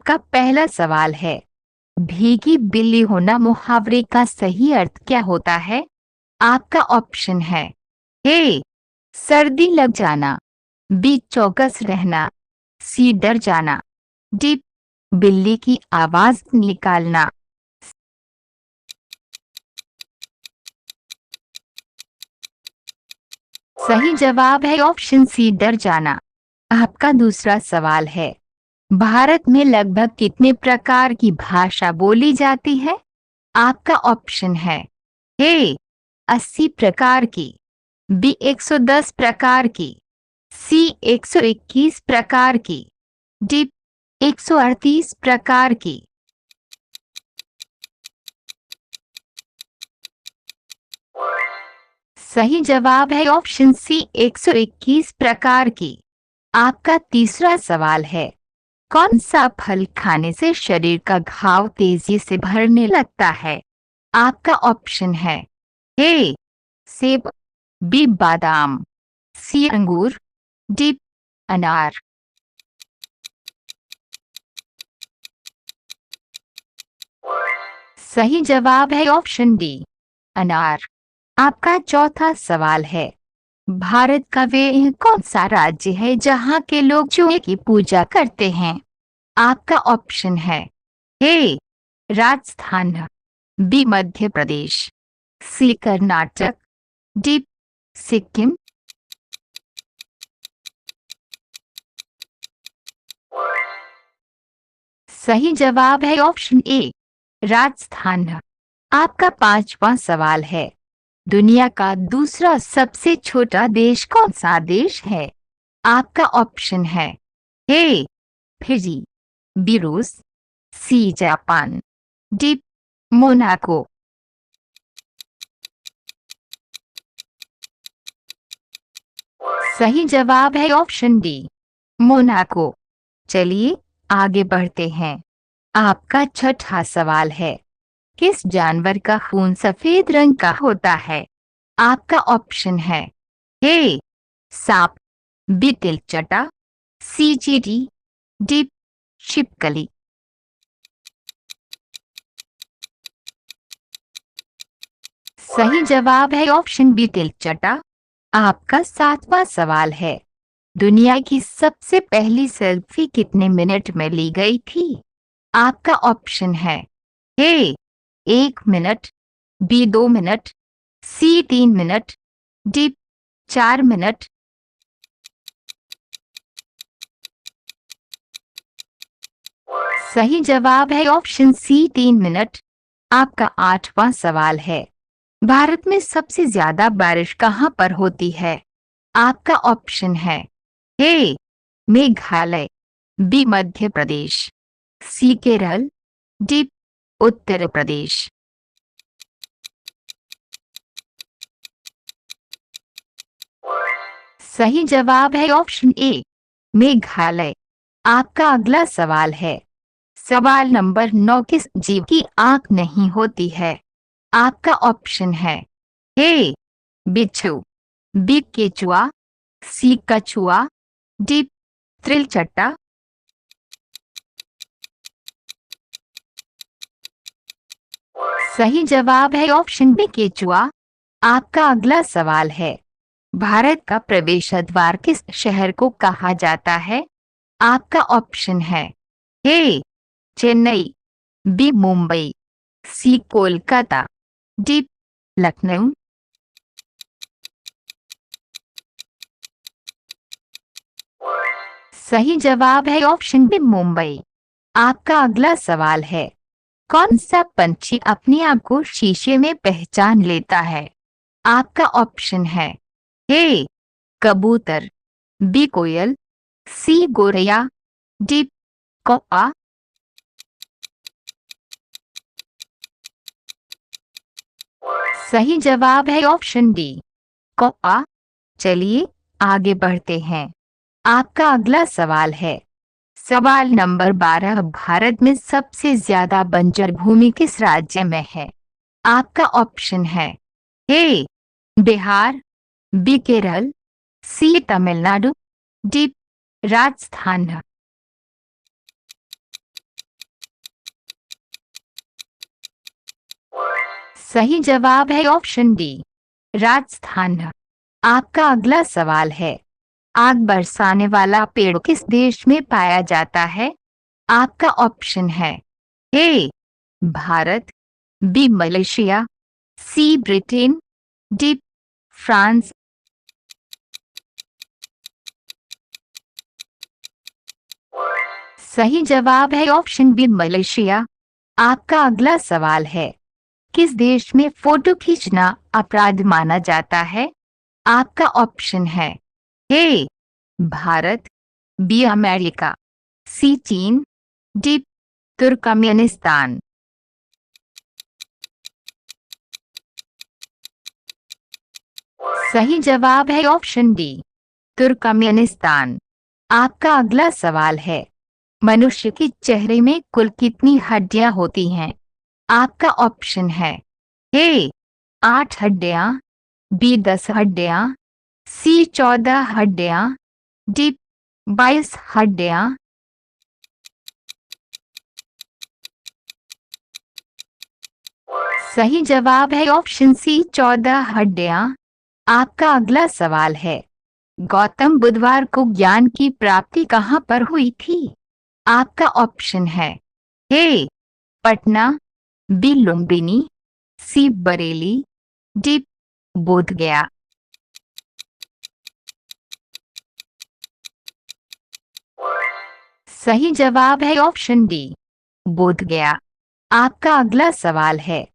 आपका पहला सवाल है, भीगी बिल्ली होना मुहावरे का सही अर्थ क्या होता है? आपका ऑप्शन है ए सर्दी लग जाना, बी चौकस रहना, सी डर जाना, डी बिल्ली की आवाज निकालना। सही जवाब है ऑप्शन सी डर जाना। आपका दूसरा सवाल है, भारत में लगभग कितने प्रकार की भाषा बोली जाती है? आपका ऑप्शन है ए 80 प्रकार की, बी 110 प्रकार की, सी 121 प्रकार की, डी 138 प्रकार की। सही जवाब है ऑप्शन सी 121 प्रकार की। आपका तीसरा सवाल है, कौन सा फल खाने से शरीर का घाव तेजी से भरने लगता है? आपका ऑप्शन है ए सेब, बी बादाम, सी अंगूर, डी अनार। सही जवाब है ऑप्शन डी अनार। आपका चौथा सवाल है, भारत का वे कौन सा राज्य है जहां के लोग चूहे की पूजा करते हैं? आपका ऑप्शन है ए राजस्थान, बी मध्य प्रदेश, सी कर्नाटक, डी सिक्किम। सही जवाब है ऑप्शन ए राजस्थान। आपका पांचवा सवाल है, दुनिया का दूसरा सबसे छोटा देश कौन सा देश है? आपका ऑप्शन है ए फिजी, बी रूस, सी जापान, डी मोनाको। सही जवाब है ऑप्शन डी मोनाको। चलिए आगे बढ़ते हैं। आपका छठा सवाल है, किस जानवर का खून सफेद रंग का होता है? आपका ऑप्शन है ए सांप, बी तिलचटा, सी चींटी, डी छिपकली। सही जवाब है ऑप्शन बी तिलचटा। आपका सातवां सवाल है, दुनिया की सबसे पहली सेल्फी कितने मिनट में ली गई थी? आपका ऑप्शन है ए 1 मिनट, बी 2 मिनट, सी 3 मिनट, डी 4 मिनट। सही जवाब है ऑप्शन सी 3 मिनट। आपका आठवां सवाल है, भारत में सबसे ज्यादा बारिश कहाँ पर होती है? आपका ऑप्शन है ए मेघालय, बी मध्य प्रदेश, सी केरल, डी उत्तर प्रदेश। सही जवाब है ऑप्शन ए मेघालय। आपका अगला सवाल है, सवाल नंबर 9, किस जीव की आंख नहीं होती है? आपका ऑप्शन है ए बिच्छू, बी केचुआ, सी कछुआ, डी त्रिलचट्टा। सही जवाब है ऑप्शन बी केचुआ। आपका अगला सवाल है, भारत का प्रवेश द्वार किस शहर को कहा जाता है? आपका ऑप्शन है ए चेन्नई, बी मुंबई, सी कोलकाता, डी लखनऊ। सही जवाब है ऑप्शन बी मुंबई। आपका अगला सवाल है, कौन सा पंछी अपने आप को शीशे में पहचान लेता है? आपका ऑप्शन है ए कबूतर, बी कोयल, सी गोरैया, डी कौआ। सही जवाब है ऑप्शन डी कौआ। चलिए आगे बढ़ते हैं। आपका अगला सवाल है, सवाल नंबर 12, भारत में सबसे ज्यादा बंजर भूमि किस राज्य में है? आपका ऑप्शन है ए बिहार, बी केरल, सी तमिलनाडु, डी राजस्थान। सही जवाब है ऑप्शन डी, राजस्थान। आपका अगला सवाल है, आग बरसाने वाला पेड़ किस देश में पाया जाता है? आपका ऑप्शन है, A Bharat, B Malaysia, C Britain, D France. सही जवाब है ऑप्शन बी मलेशिया। आपका अगला सवाल है, किस देश में फोटो खींचना अपराध माना जाता है? आपका ऑप्शन है, ए भारत, बी अमेरिका, सी चीन, डी तुर्कमेनिस्तान। सही जवाब है ऑप्शन डी, तुर्कमेनिस्तान। आपका अगला सवाल है, मनुष्य के चेहरे में कुल कितनी हड्डियां होती हैं? आपका ऑप्शन है, ए 8 हड्डियां, बी 10 हड्डियां, सी 14 हड्डियां, डी 22 हड्डियां। सही जवाब है ऑप्शन सी 14 हड्डियां। आपका अगला सवाल है, गौतम बुधवार को ज्ञान की प्राप्ति कहाँ पर हुई थी? आपका ऑप्शन है, ए पटना, बी लुम्बिनी, सी बरेली, डी बोधगया। सही जवाब है ऑप्शन डी, बोधगया। आपका अगला सवाल है,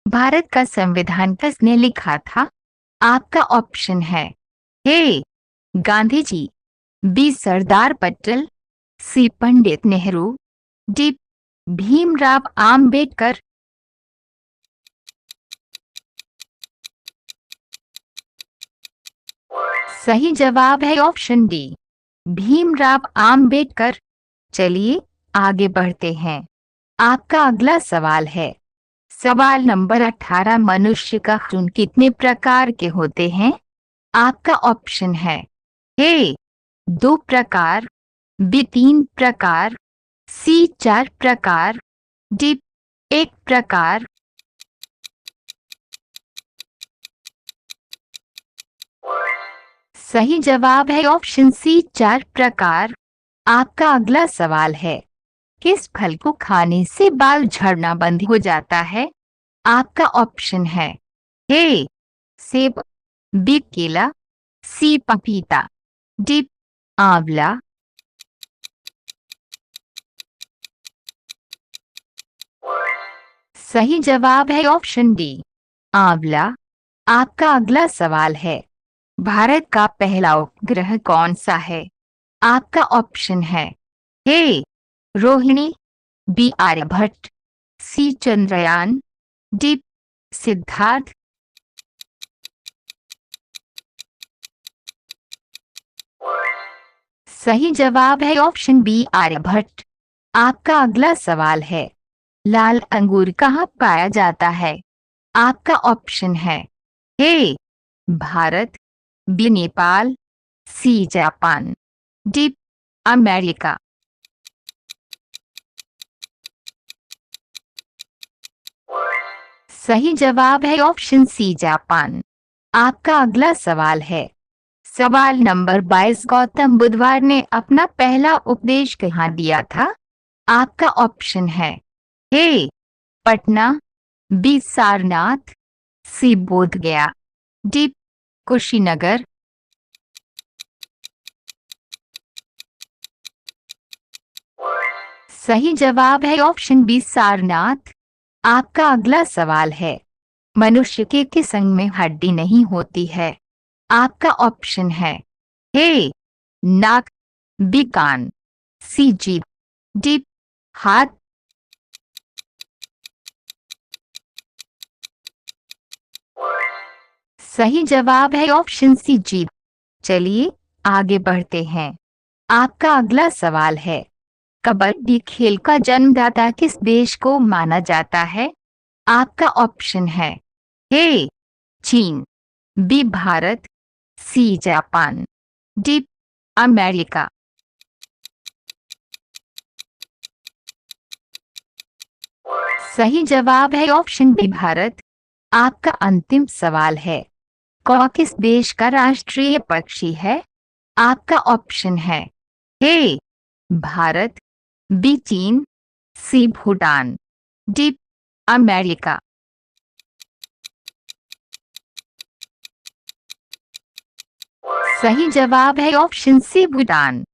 भारत का संविधान किसने लिखा था? आपका ऑप्शन है, ए गांधी जी, बी सरदार पटेल, सी पंडित नेहरू, डी भीमराव आम्बेडकर। सही जवाब है ऑप्शन डी, भीमराव आम्बेडकर। चलिए आगे बढ़ते हैं। आपका अगला सवाल है, सवाल नंबर 18, मनुष्य का खून कितने प्रकार के होते हैं? आपका ऑप्शन है, ए 2 प्रकार, बी 3 प्रकार, सी 4 प्रकार, डी 1 प्रकार। सही जवाब है ऑप्शन सी 4 प्रकार। आपका अगला सवाल है, किस फल को खाने से बाल झड़ना बंद हो जाता है? आपका ऑप्शन है, ए सेब, बी केला, सी पपीता, डी आंवला। सही जवाब है ऑप्शन डी, आंवला। आपका अगला सवाल है, भारत का पहला उपग्रह कौन सा है? आपका ऑप्शन है, ए रोहिणी, बी आर्यभट्ट, सी चंद्रयान, डी सिद्धार्थ। सही जवाब है ऑप्शन बी आर्यभट्ट। आपका अगला सवाल है, लाल अंगूर कहाँ पाया जाता है? आपका ऑप्शन है, A Bharat, B Nepal, C Japan, D America. सही जवाब है ऑप्शन सी जापान। आपका अगला सवाल है, सवाल नंबर 22, गौतम बुधवार ने अपना पहला उपदेश कहाँ दिया था? आपका ऑप्शन है, ए पटना, बी सारनाथ, सी बोधगया, डी कुशीनगर। सही जवाब है ऑप्शन बी सारनाथ। आपका अगला सवाल है, मनुष्य के किस अंग में हड्डी नहीं होती है? आपका ऑप्शन है, ए नाक, बी कान, सी जीभ, डी हाथ। सही जवाब है ऑप्शन सी जीभ। चलिए आगे बढ़ते हैं। आपका अगला सवाल है, कबड्डी खेल का जन्मदाता किस देश को माना जाता है? आपका ऑप्शन है, ए चीन, B Bharat, C Japan, D America. सही जवाब है ऑप्शन बी भारत। आपका अंतिम सवाल है, कौ किस देश का राष्ट्रीय पक्षी है? आपका ऑप्शन है ए भारत, बी चीन, सी भूटान, डी अमेरिका। सही जवाब है ऑप्शन सी भूटान।